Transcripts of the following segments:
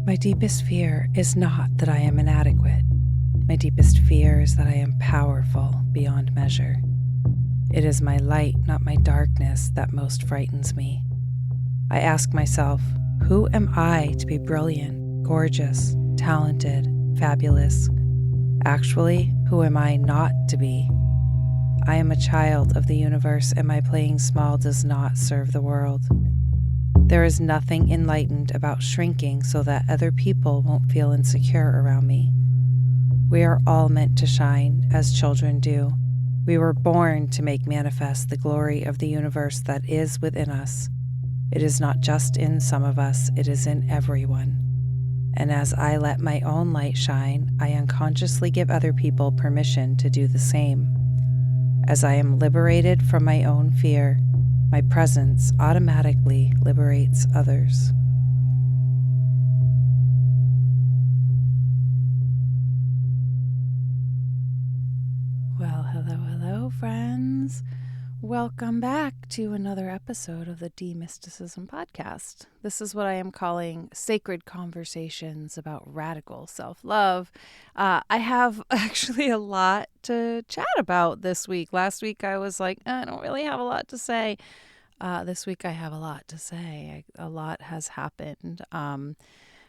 My deepest fear is not that I am inadequate. My deepest fear is that I am powerful beyond measure. It is my light, not my darkness, that most frightens me. I ask myself, who am I to be brilliant, gorgeous, talented, fabulous? Actually, who am I not to be? I am a child of the universe, and my playing small does not serve the world. There is nothing enlightened about shrinking so that other people won't feel insecure around me. We are all meant to shine, as children do. We were born to make manifest the glory of the universe that is within us. It is not just in some of us, it is in everyone. And as I let my own light shine, I unconsciously give other people permission to do the same. As I am liberated from my own fear, my presence automatically liberates others. Well, hello, friends. Welcome back to another episode of the deMysticism podcast. This is what I am calling sacred conversations about radical self-love. I have actually a lot to chat about this week. Last week I was like, I don't really have a lot to say. This week I have a lot to say. A lot has happened.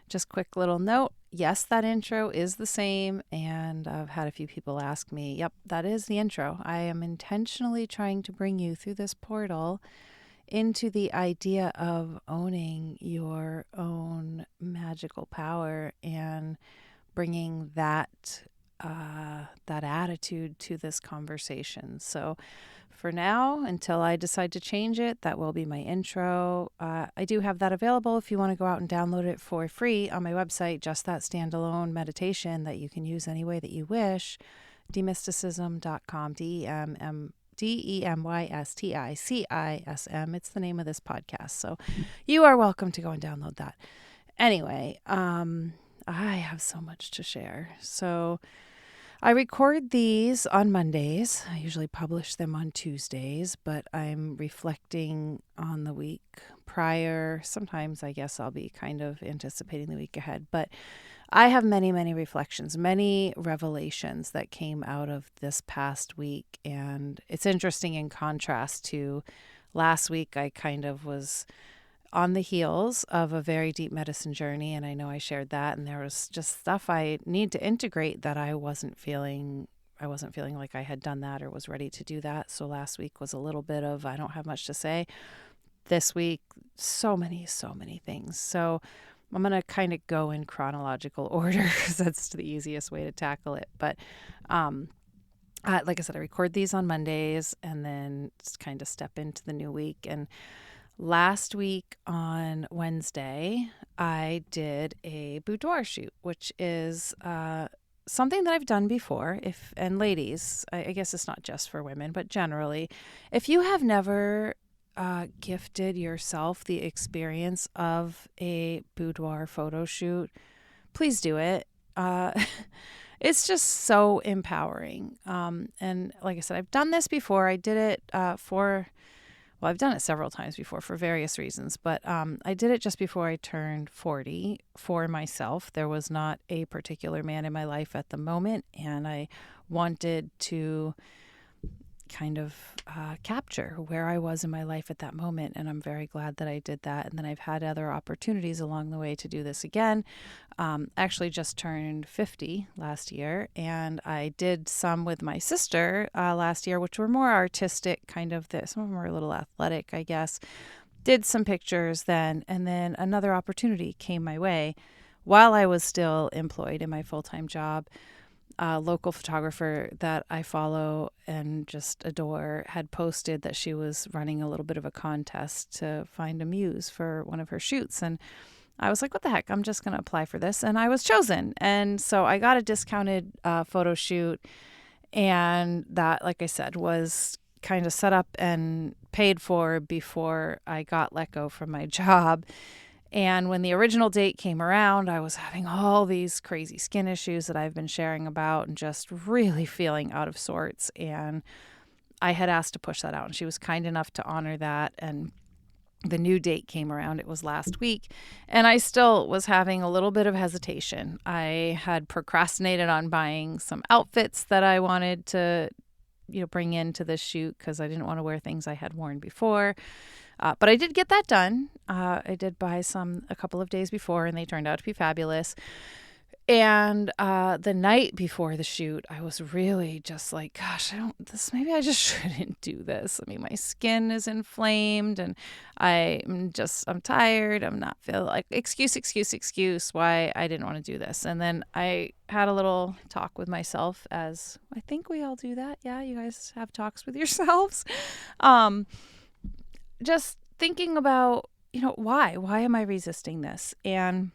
Just quick little note. Yes, that intro is the same. And I've had a few people ask me, yep, that is the intro. I am intentionally trying to bring you through this portal into the idea of owning your own magical power and bringing that attitude to this conversation. So for now, until I decide to change it, that will be my intro. I do have that available if you want to go out and download it for free on my website, just that standalone meditation that you can use any way that you wish, deMysticism.com, deMysticism. It's the name of this podcast. So you are welcome to go and download that. Anyway, I have so much to share. So I record these on Mondays. I usually publish them on Tuesdays, but I'm reflecting on the week prior. Sometimes I guess I'll be kind of anticipating the week ahead, but I have many, many reflections, many revelations that came out of this past week. And it's interesting in contrast to last week. I kind of was on the heels of a very deep medicine journey, and I know I shared that, and there was just stuff I need to integrate that I wasn't feeling like I had done that or was ready to do that. So last week was a little bit of I don't have much to say. This week, so many things. So I'm going to kind of go in chronological order because that's the easiest way to tackle it. But like I said, I record these on Mondays and then just kind of step into the new week. And last week on Wednesday, I did a boudoir shoot, which is something that I've done before. And ladies, I guess it's not just for women, but generally, if you have never gifted yourself the experience of a boudoir photo shoot, please do it. It's just so empowering. And like I said, I've done this before. I did it I've done it several times before for various reasons, but I did it just before I turned 40 for myself. There was not a particular man in my life at the moment, and I wanted to kind of capture where I was in my life at that moment, and I'm very glad that I did that. And then I've had other opportunities along the way to do this again. Actually just turned 50 last year, and I did some with my sister last year, which were more artistic kind of this. Some of them were a little athletic, I guess. Did some pictures then, and then another opportunity came my way while I was still employed in my full-time job. A local photographer that I follow and just adore had posted that she was running a little bit of a contest to find a muse for one of her shoots. And I was like, what the heck? I'm just going to apply for this. And I was chosen. And so I got a discounted photo shoot. And that, like I said, was kind of set up and paid for before I got let go from my job. And when the original date came around, I was having all these crazy skin issues that I've been sharing about and just really feeling out of sorts. And I had asked to push that out, and she was kind enough to honor that. And the new date came around. It was last week, and I still was having a little bit of hesitation. I had procrastinated on buying some outfits that I wanted to, bring into this shoot because I didn't want to wear things I had worn before. But I did get that done. I did buy some a couple of days before, and they turned out to be fabulous. And the night before the shoot, I was really just like, gosh, maybe I just shouldn't do this. I mean, my skin is inflamed and I'm tired. I'm not feeling like excuse why I didn't want to do this. And then I had a little talk with myself, as I think we all do that. Yeah, you guys have talks with yourselves. Just thinking about, why am I resisting this? And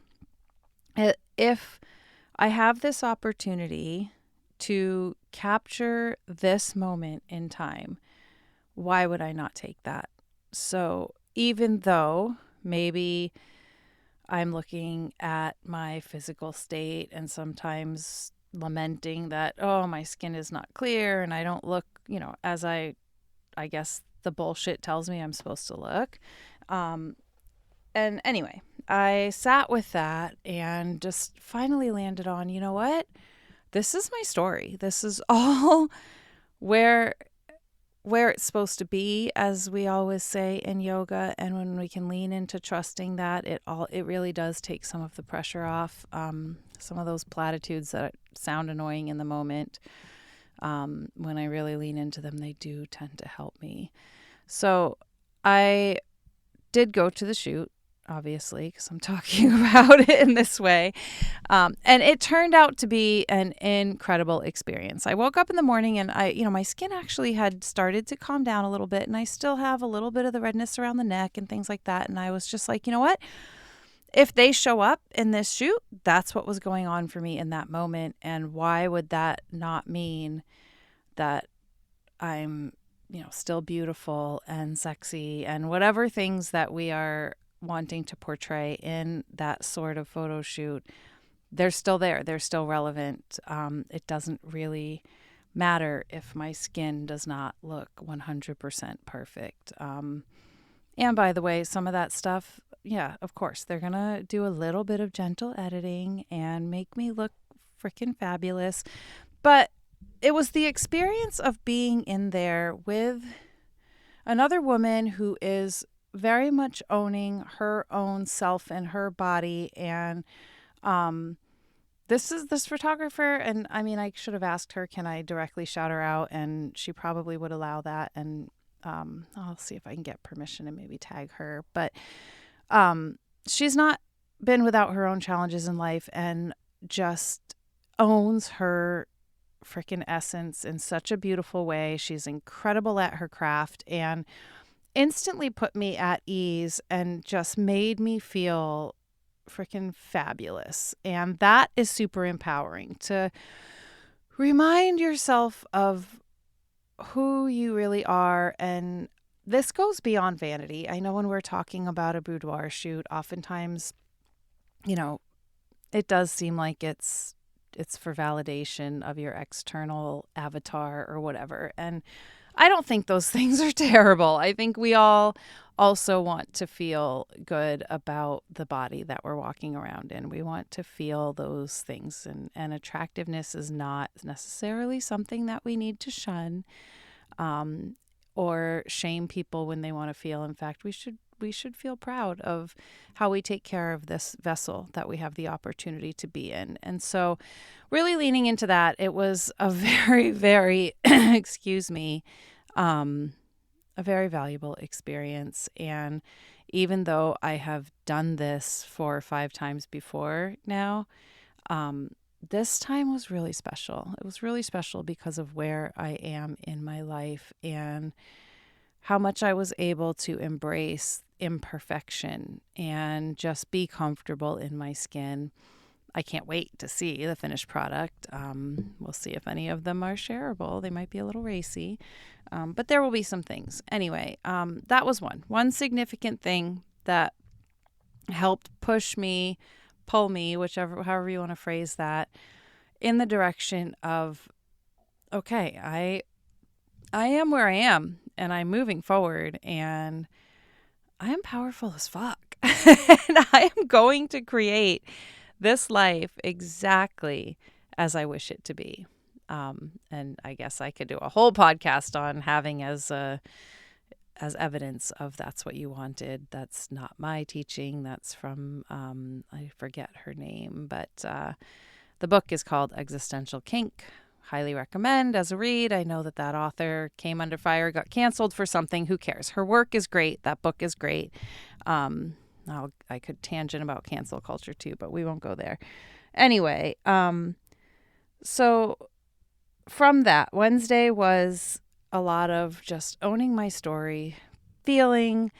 if I have this opportunity to capture this moment in time, why would I not take that? So even though maybe I'm looking at my physical state and sometimes lamenting that, oh, my skin is not clear and I don't look, as I guess the bullshit tells me I'm supposed to look. And anyway, I sat with that and just finally landed on, you know what? This is my story. This is all where it's supposed to be, as we always say in yoga. And when we can lean into trusting that, it really does take some of the pressure off. Some of those platitudes that sound annoying in the moment, when I really lean into them, they do tend to help me. So I did go to the shoot, obviously, because I'm talking about it in this way. And it turned out to be an incredible experience. I woke up in the morning and my skin actually had started to calm down a little bit, and I still have a little bit of the redness around the neck and things like that. And I was just like, you know what? If they show up in this shoot, that's what was going on for me in that moment. And why would that not mean that I'm, still beautiful and sexy and whatever things that we are wanting to portray in that sort of photo shoot, they're still there. They're still relevant. It doesn't really matter if my skin does not look 100% perfect. And by the way, some of that stuff, yeah, of course, they're going to do a little bit of gentle editing and make me look freaking fabulous. But it was the experience of being in there with another woman who is very much owning her own self and her body. And this photographer, and I mean, I should have asked her, can I directly shout her out? And she probably would allow that. And I'll see if I can get permission and maybe tag her. But she's not been without her own challenges in life and just owns her freaking essence in such a beautiful way. She's incredible at her craft and instantly put me at ease and just made me feel freaking fabulous. And that is super empowering, to remind yourself of who you really are. And this goes beyond vanity. I know when we're talking about a boudoir shoot, oftentimes, it does seem like it's for validation of your external avatar or whatever. And I don't think those things are terrible. I think we all also want to feel good about the body that we're walking around in. We want to feel those things. And attractiveness is not necessarily something that we need to shun or shame people when they want to feel. In fact, we should feel proud of how we take care of this vessel that we have the opportunity to be in. And so really leaning into that, it was a very, very, a very valuable experience. And even though I have done this 4 or 5 times before now, this time was really special. It was really special because of where I am in my life and how much I was able to embrace imperfection and just be comfortable in my skin. I can't wait to see the finished product. We'll see if any of them are shareable. They might be a little racy, but there will be some things. Anyway, that was one significant thing that helped push me, pull me, however you want to phrase that, in the direction of, okay, I am where I am and I'm moving forward, and I am powerful as fuck. And I am going to create this life exactly as I wish it to be. And I guess I could do a whole podcast on having as evidence of that's what you wanted. That's not my teaching. That's from, I forget her name, but the book is called Existential Kink. Highly recommend as a read. I know that author came under fire, got canceled for something. Who cares? Her work is great. That book is great. I could tangent about cancel culture too, but we won't go there. Anyway, so from that, Wednesday was a lot of just owning my story, feeling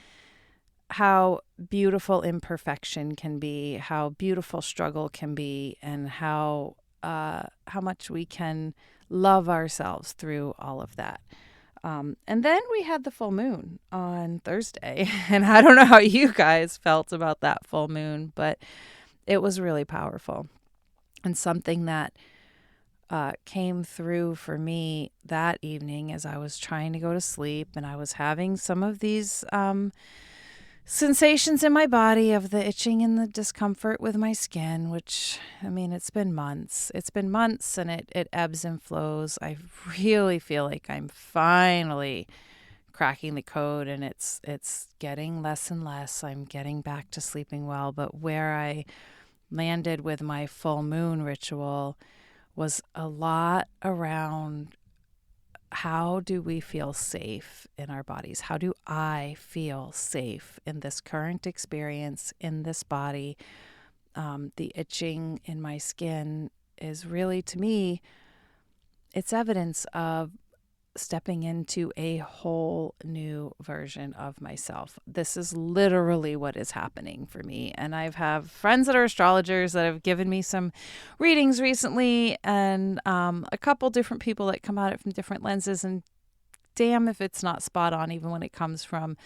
how beautiful imperfection can be, how beautiful struggle can be, and how much we can love ourselves through all of that. And then we had the full moon on Thursday, and I don't know how you guys felt about that full moon, but it was really powerful. And something that came through for me that evening as I was trying to go to sleep, and I was having some of these sensations in my body of the itching and the discomfort with my skin, which, I mean, it's been months. It's been months, and it ebbs and flows. I really feel like I'm finally cracking the code, and it's getting less and less. I'm getting back to sleeping well, but where I landed with my full moon ritual was a lot around how do we feel safe in our bodies? How do I feel safe in this current experience, in this body? The itching in my skin is really, to me, it's evidence of stepping into a whole new version of myself. This is literally what is happening for me. And I've have friends that are astrologers that have given me some readings recently, and a couple different people that come at it from different lenses. And damn if it's not spot on, even when it comes from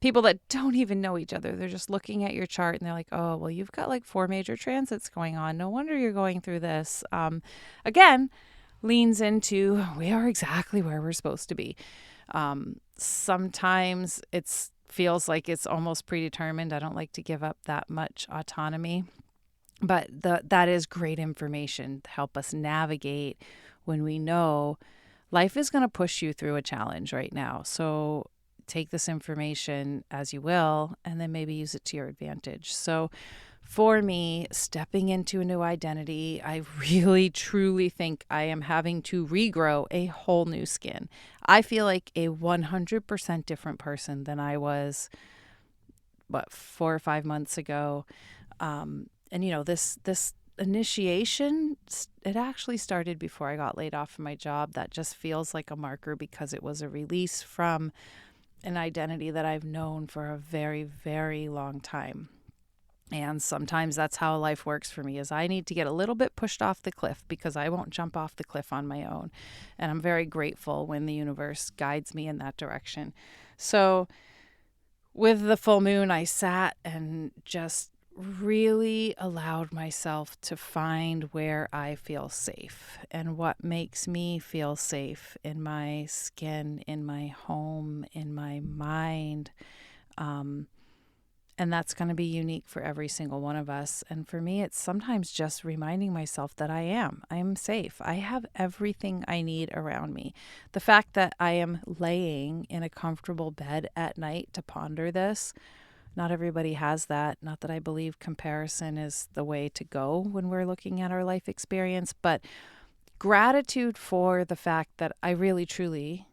people that don't even know each other. They're just looking at your chart and they're like, oh, well, you've got like 4 major transits going on. No wonder you're going through this. Again, leans into we are exactly where we're supposed to be. Sometimes it feels like it's almost predetermined. I don't like to give up that much autonomy, but that is great information to help us navigate when we know life is going to push you through a challenge right now. So take this information as you will, and then maybe use it to your advantage. So for me, stepping into a new identity, I really, truly think I am having to regrow a whole new skin. I feel like a 100% different person than I was, 4 or 5 months ago. And, this initiation, it actually started before I got laid off from my job. That just feels like a marker because it was a release from an identity that I've known for a very, very long time. And sometimes that's how life works for me, is I need to get a little bit pushed off the cliff because I won't jump off the cliff on my own. And I'm very grateful when the universe guides me in that direction. So with the full moon, I sat and just really allowed myself to find where I feel safe and what makes me feel safe in my skin, in my home, in my mind. And that's going to be unique for every single one of us. And for me, it's sometimes just reminding myself that I am safe. I have everything I need around me. The fact that I am laying in a comfortable bed at night to ponder this, not everybody has that. Not that I believe comparison is the way to go when we're looking at our life experience, but gratitude for the fact that I really, truly,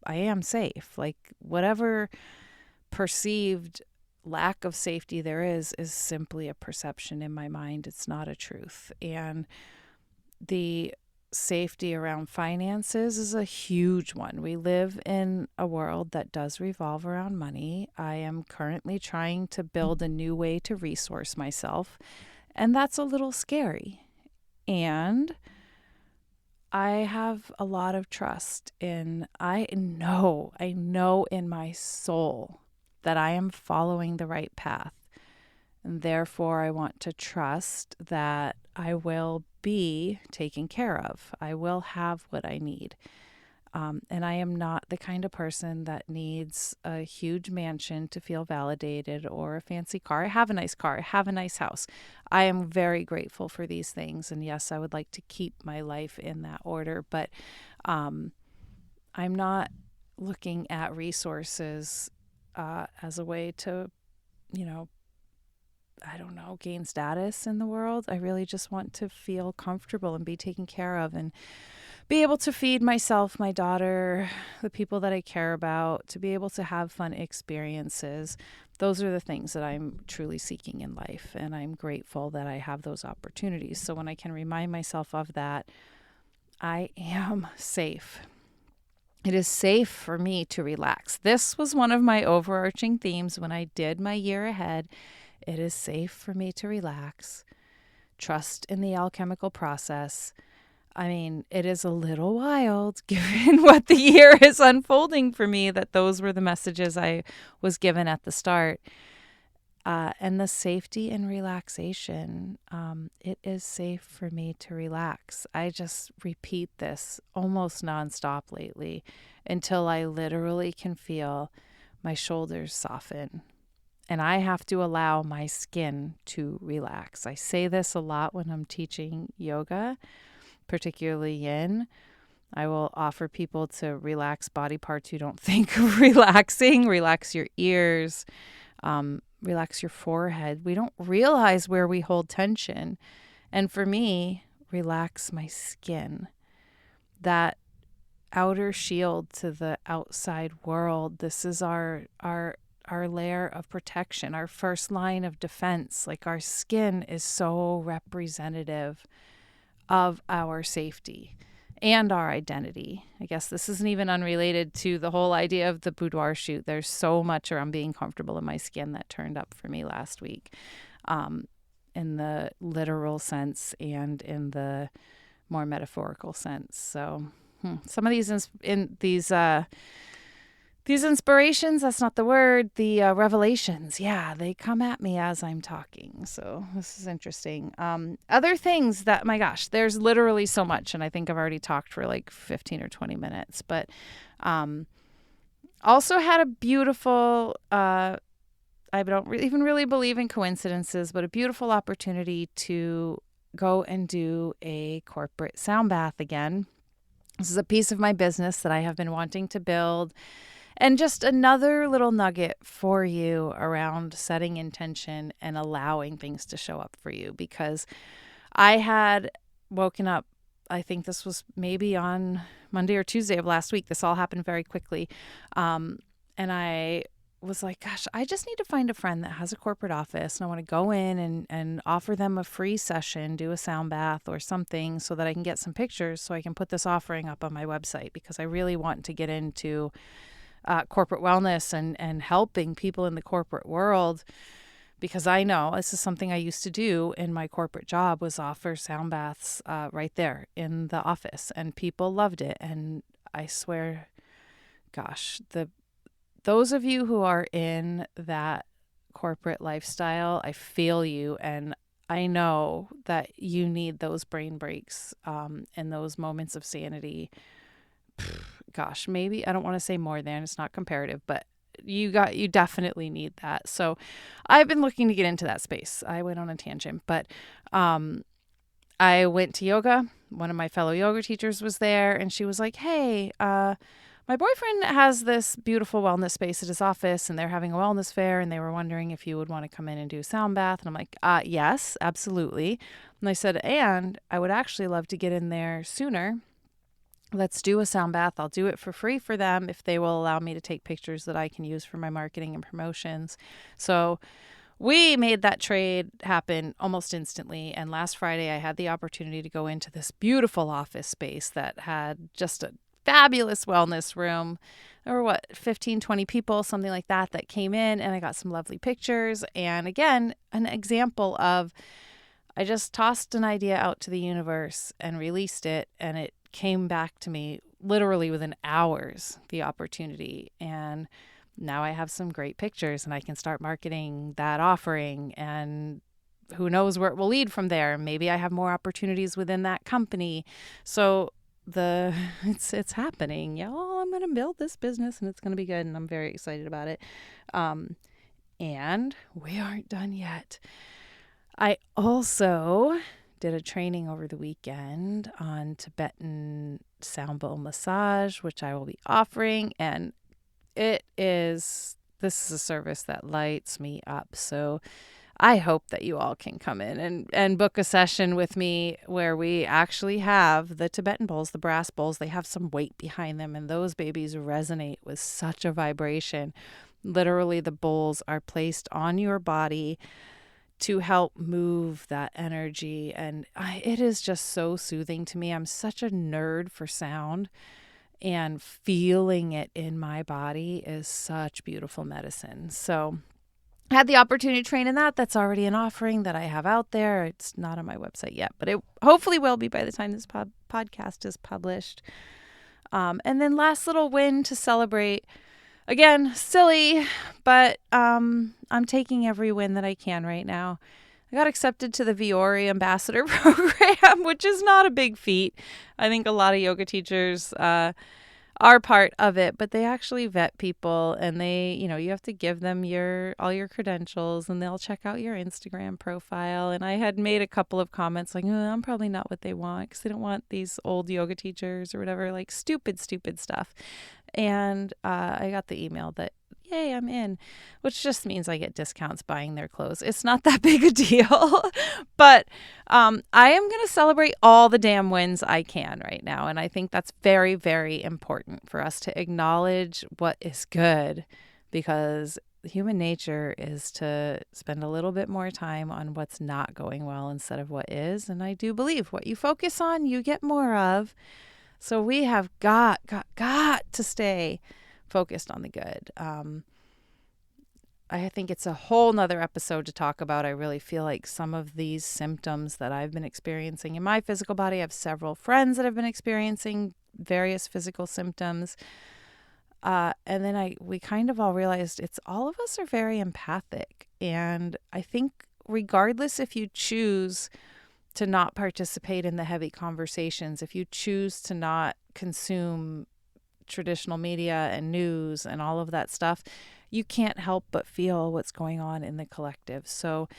I am safe. Like whatever perceived lack of safety there is simply a perception in my mind. It's not a truth. And the safety around finances is a huge one. We live in a world that does revolve around money. I am currently trying to build a new way to resource myself, and that's a little scary. And I have a lot of trust in, I know in my soul that I am following the right path. And therefore, I want to trust that I will be taken care of. I will have what I need. And I am not the kind of person that needs a huge mansion to feel validated or a fancy car. I have a nice car. I have a nice house. I am very grateful for these things. And yes, I would like to keep my life in that order. But I'm not looking at resources as a way to, I don't know, gain status in the world. I really just want to feel comfortable and be taken care of and be able to feed myself, my daughter, the people that I care about, to be able to have fun experiences. Those are the things that I'm truly seeking in life. And I'm grateful that I have those opportunities. So when I can remind myself of that, I am safe. It is safe for me to relax. This was one of my overarching themes when I did my year ahead. It is safe for me to relax, trust in the alchemical process. I mean, it is a little wild given what the year is unfolding for me, that those were the messages I was given at the start. And the safety and relaxation, it is safe for me to relax. I just repeat this almost nonstop lately until I literally can feel my shoulders soften. And I have to allow my skin to relax. I say this a lot when I'm teaching yoga, particularly yin. I will offer people to relax body parts you don't think of relaxing. Relax your ears, relax your forehead. We don't realize where we hold tension. And for me, relax my skin. That outer shield to the outside world. This is our layer of protection, our first line of defense. Like, our skin is so representative of our safety and our identity. I guess this isn't even unrelated to the whole idea of the boudoir shoot. There's so much around being comfortable in my skin that turned up for me last week, in the literal sense and in the more metaphorical sense. So some of these these inspirations, that's not the word, the revelations, they come at me as I'm talking. So this is interesting. Other things that, my gosh, there's literally so much. And I think I've already talked for like 15 or 20 minutes. But also had a beautiful, I don't even really believe in coincidences, but a beautiful opportunity to go and do a corporate sound bath again. This is a piece of my business that I have been wanting to build. And just another little nugget for you around setting intention and allowing things to show up for you. Because I had woken up, I think this was maybe on Monday or Tuesday of last week. This all happened very quickly. And I was like, gosh, I just need to find a friend that has a corporate office. And I want to go in and offer them a free session, do a sound bath or something, so that I can get some pictures so I can put this offering up on my website. Because I really want to get into corporate wellness and helping people in the corporate world, because I know this is something I used to do in my corporate job, was offer sound baths right there in the office, and people loved it. And I swear, gosh, those of you who are in that corporate lifestyle, I feel you, and I know that you need those brain breaks and those moments of sanity. Gosh, maybe I don't want to say more than, it's not comparative, but you definitely need that. So I've been looking to get into that space. I went on a tangent, but I went to yoga. One of my fellow yoga teachers was there, and she was like, hey, my boyfriend has this beautiful wellness space at his office, and they're having a wellness fair, and they were wondering if you would want to come in and do a sound bath. And I'm like, yes, absolutely. And I said, and I would actually love to get in there sooner. Let's do a sound bath. I'll do it for free for them if they will allow me to take pictures that I can use for my marketing and promotions. So we made that trade happen almost instantly. And last Friday, I had the opportunity to go into this beautiful office space that had just a fabulous wellness room. There were 15, 20 people, something like that came in, and I got some lovely pictures. And again, an example of, I just tossed an idea out to the universe and released it, and it came back to me literally within hours, the opportunity. And now I have some great pictures, and I can start marketing that offering, and who knows where it will lead from there. Maybe I have more opportunities within that company. So it's happening, y'all. I'm gonna build this business and it's gonna be good, and I'm very excited about it. And we aren't done yet. I also did a training over the weekend on Tibetan sound bowl massage, which I will be offering, and this is a service that lights me up. So I hope that you all can come in and book a session with me where we actually have the Tibetan bowls, the brass bowls. They have some weight behind them, and those babies resonate with such a vibration. Literally, the bowls are placed on your body to help move that energy. And it is just so soothing to me. I'm such a nerd for sound, and feeling it in my body is such beautiful medicine. So I had the opportunity to train in that. That's already an offering that I have out there. It's not on my website yet, but it hopefully will be by the time this podcast is published. And then last little win to celebrate. Again, silly, but I'm taking every win that I can right now. I got accepted to the Viore Ambassador Program, which is not a big feat. I think a lot of yoga teachers are part of it, but they actually vet people, and you have to give them all your credentials, and they'll check out your Instagram profile. And I had made a couple of comments like, I'm probably not what they want, because they don't want these old yoga teachers or whatever, like stupid stuff. And I got the email that, yay, I'm in, which just means I get discounts buying their clothes. It's not that big a deal, but I am going to celebrate all the damn wins I can right now. And I think that's very, very important for us to acknowledge what is good, because human nature is to spend a little bit more time on what's not going well instead of what is. And I do believe what you focus on, you get more of. So we have got to stay focused on the good. I think it's a whole nother episode to talk about. I really feel like some of these symptoms that I've been experiencing in my physical body, I have several friends that have been experiencing various physical symptoms. And then we kind of all realized all of us are very empathic. And I think regardless if you choose to not participate in the heavy conversations, if you choose to not consume traditional media and news and all of that stuff, you can't help but feel what's going on in the collective. So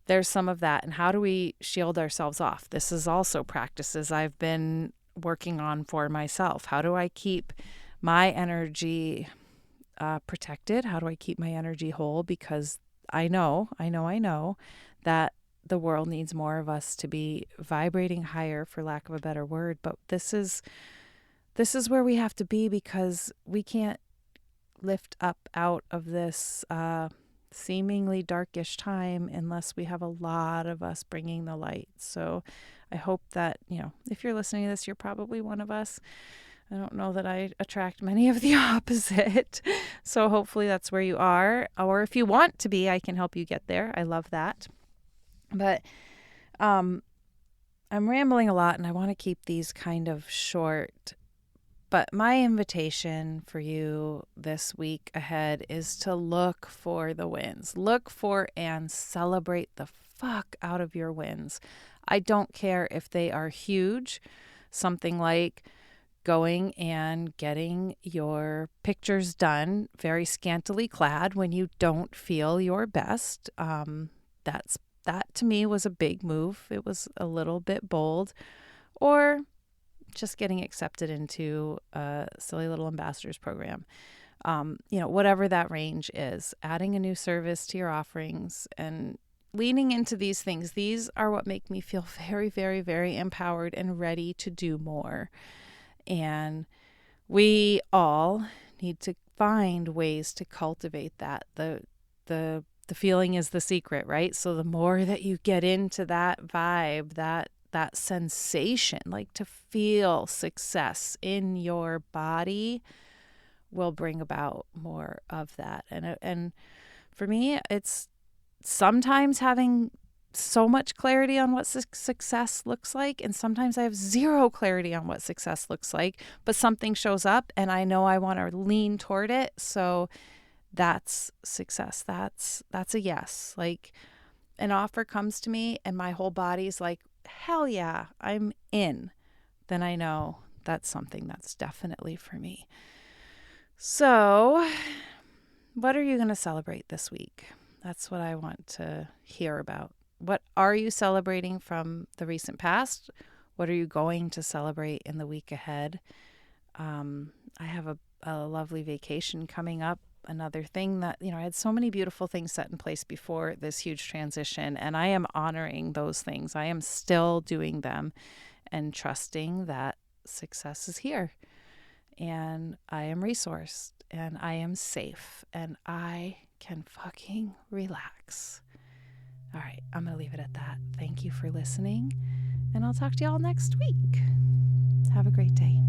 there's some of that. And how do we shield ourselves off? This is also practices I've been working on for myself. How do I keep my energy protected? How do I keep my energy whole? Because I know that the world needs more of us to be vibrating higher, for lack of a better word. But this is where we have to be, because we can't lift up out of this seemingly darkish time unless we have a lot of us bringing the light. So I hope that, if you're listening to this, you're probably one of us. I don't know that I attract many of the opposite. So hopefully that's where you are. Or if you want to be, I can help you get there. I love that. But I'm rambling a lot, and I want to keep these kind of short. But my invitation for you this week ahead is to look for the wins. Look for and celebrate the fuck out of your wins. I don't care if they are huge. Something like going and getting your pictures done very scantily clad when you don't feel your best. That to me was a big move. It was a little bit bold. Or just getting accepted into a silly little ambassadors program. Whatever that range is, adding a new service to your offerings and leaning into these things. These are what make me feel very, very, very empowered and ready to do more. And we all need to find ways to cultivate that. The feeling is the secret, right? So the more that you get into that vibe, that sensation, like to feel success in your body, will bring about more of that. And for me, it's sometimes having so much clarity on what success looks like, and sometimes I have zero clarity on what success looks like, but something shows up and I know I want to lean toward it. So that's success. That's a yes. Like, an offer comes to me and my whole body's like, hell yeah, I'm in. Then I know that's something that's definitely for me. So, what are you going to celebrate this week? That's what I want to hear about. What are you celebrating from the recent past? What are you going to celebrate in the week ahead? I have a lovely vacation coming up. Another thing that, I had so many beautiful things set in place before this huge transition, and I am honoring those things. I am still doing them and trusting that success is here, and I am resourced, and I am safe, and I can fucking relax. All right, I'm going to leave it at that. Thank you for listening, and I'll talk to y'all next week. Have a great day.